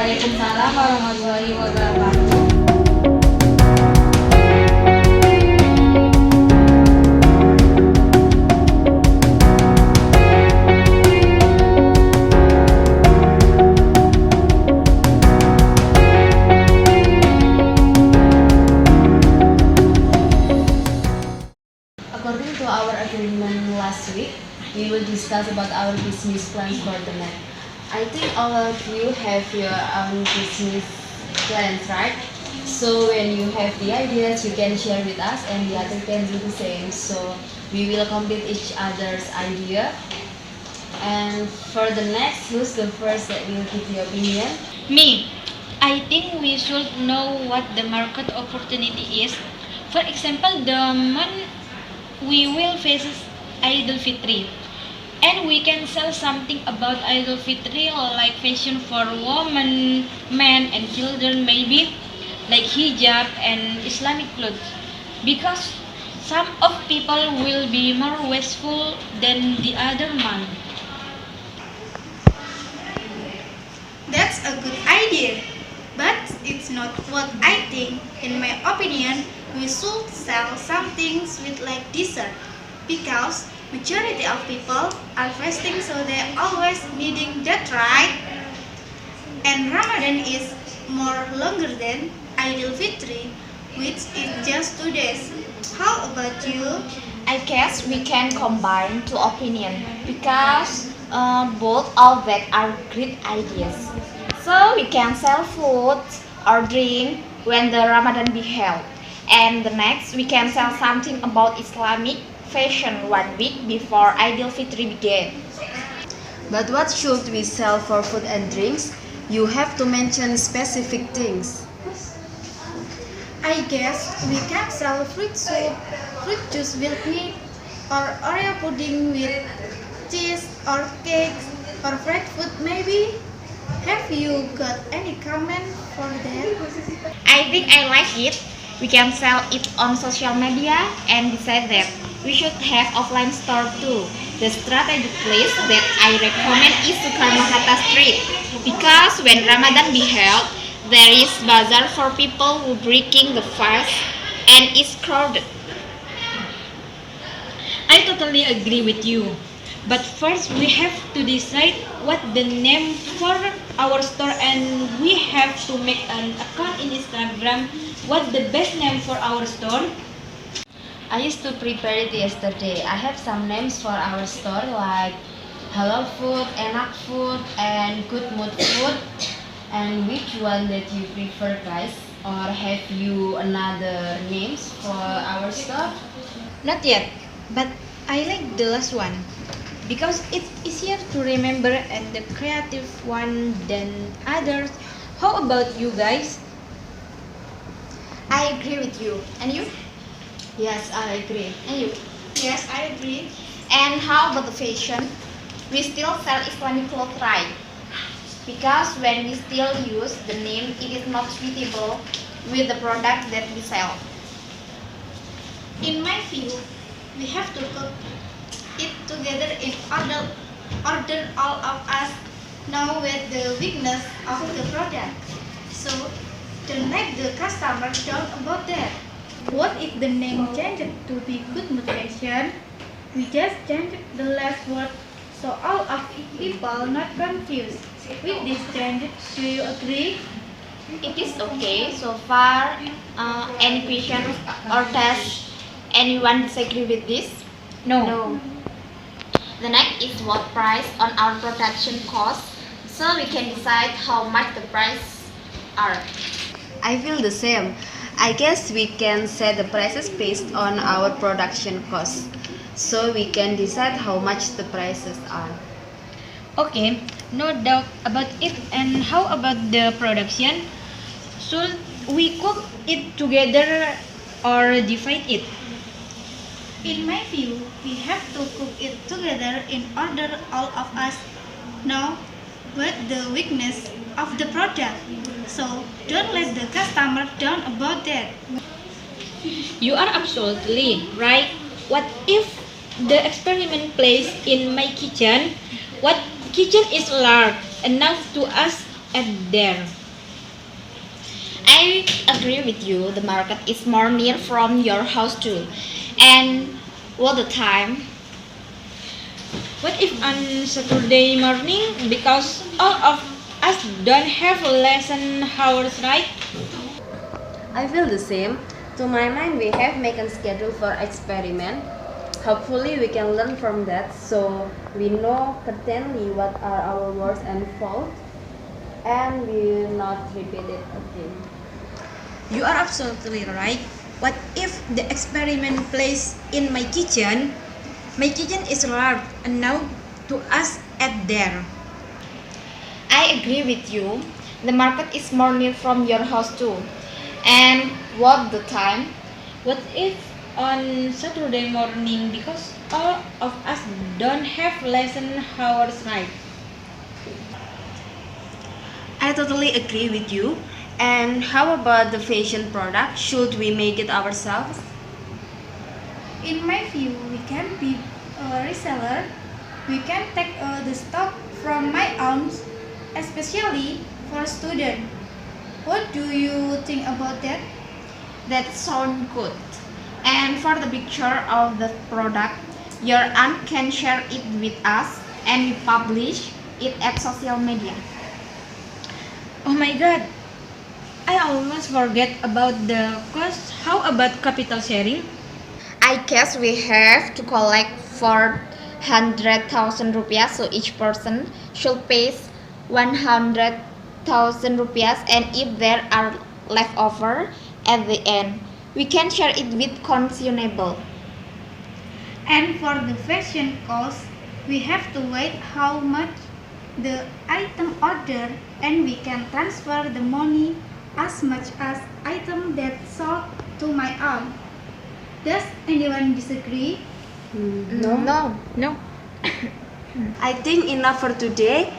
Waalaikumsalam warahmatullahi wabarakatuh. According to our agreement last week, we will discuss about our business plans for the next. I think all of you have your own business plans, right? So when you have the ideas, you can share with us and the other can do the same. So we will complete each other's idea. And for the next, who's the first that will give the opinion? Me, I think we should know what the market opportunity is. For example, the month we will face Idul Fitri, and we can sell something about Idul Fitri like fashion for women, men, and children, maybe like hijab and Islamic clothes, because some of people will be more wasteful than the other month. That's a good idea, but it's not what I think. In my opinion, we should sell some things with like dessert, because majority of people are fasting, so they always needing that, right? And Ramadan is more longer than Idul Fitri, which is just 2 days. How about you? I guess we can combine two opinions because both of that are great ideas. So we can sell food or drink when the Ramadan be held. And the next we can sell something about Islamic fashion 1 week before Idul Fitri begin. But what should we sell for food and drinks? You have to mention specific things. I guess we can sell fruit soup, fruit juice with milk, or Oreo pudding with cheese, or cakes, or fried food maybe. Have you got any comment for that? I think I like it. We can sell it on social media, and besides that, we should have offline store too. The strategic place that I recommend is Soekarno Hatta Street because when Ramadan be held, there is bazaar for people who breaking the fast and it's crowded. I totally agree with you. But first we have to decide what the name for our store, and we have to make an account in Instagram what the best name for our store. I used to prepare it yesterday. I have some names for our store like Halal Food, Enak Food, and Good Mood Food. And which one that you prefer, guys? Or have you another names for our store? Not yet, but I like the last one because it's easier to remember and the creative one than others. How about you guys? I agree with you. And you? Yes, I agree. And you? Yes, I agree. And how about the fashion? We still sell Islamic clothes, right? Because when we still use the name, it is not suitable with the product that we sell. In my view, we have to cook it together in order all of us know with the weakness of the product. So don't let the customer down about that. What if the name changed to be good motivation? We just changed the last word so all of people not confused. With this change, do you agree? It is okay so far. Any question or test? Anyone disagree with this? No. The next is what price on our production cost, so we can decide how much the price are. I feel the same. I guess we can set the prices based on our production costs, so we can decide how much the prices are. Okay, no doubt about it. And how about the production? Should we cook it together or divide it? In my view, we have to cook it together in order all of us know what the weakness of the product. So don't let the customer down about that. You are absolutely right. What if the experiment place in my kitchen? What kitchen is large enough to us at there? I agree with you. The market is more near from your house too. And all the time. What if on Saturday morning, because all of us don't have lesson hours, right? I feel the same. To my mind, we have make a schedule for experiment. Hopefully, we can learn from that, so we know certainly what are our words and faults, and we will not repeat it again. You are absolutely right. What if the experiment place in my kitchen? My kitchen is large and now to us at there. I agree with you. The market is more near from your house too. And what the time? What if on Saturday morning, because all of us don't have lesson hours, right? I totally agree with you. And how about the fashion product? Should we make it ourselves? In my view, we can be a reseller. We can take the stock from my own, especially for students. What do you think about that? That sounds good. And for the picture of the product, your aunt can share it with us and we publish it at social media. Oh my god, I almost forget about the cost. How about capital sharing? I guess we have to collect 400,000 rupiah, so each person should pay 100,000 rupiah, and if there are leftover at the end, we can share it with consumable. And for the fashion cost, we have to wait how much the item order, and we can transfer the money as much as item that sold to my aunt. Does anyone disagree? No. No. I think enough for today.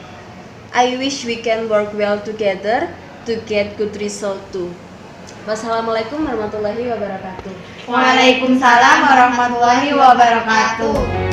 I wish we can work well together to get good result too. Wassalamualaikum warahmatullahi wabarakatuh. Waalaikumsalam warahmatullahi wabarakatuh.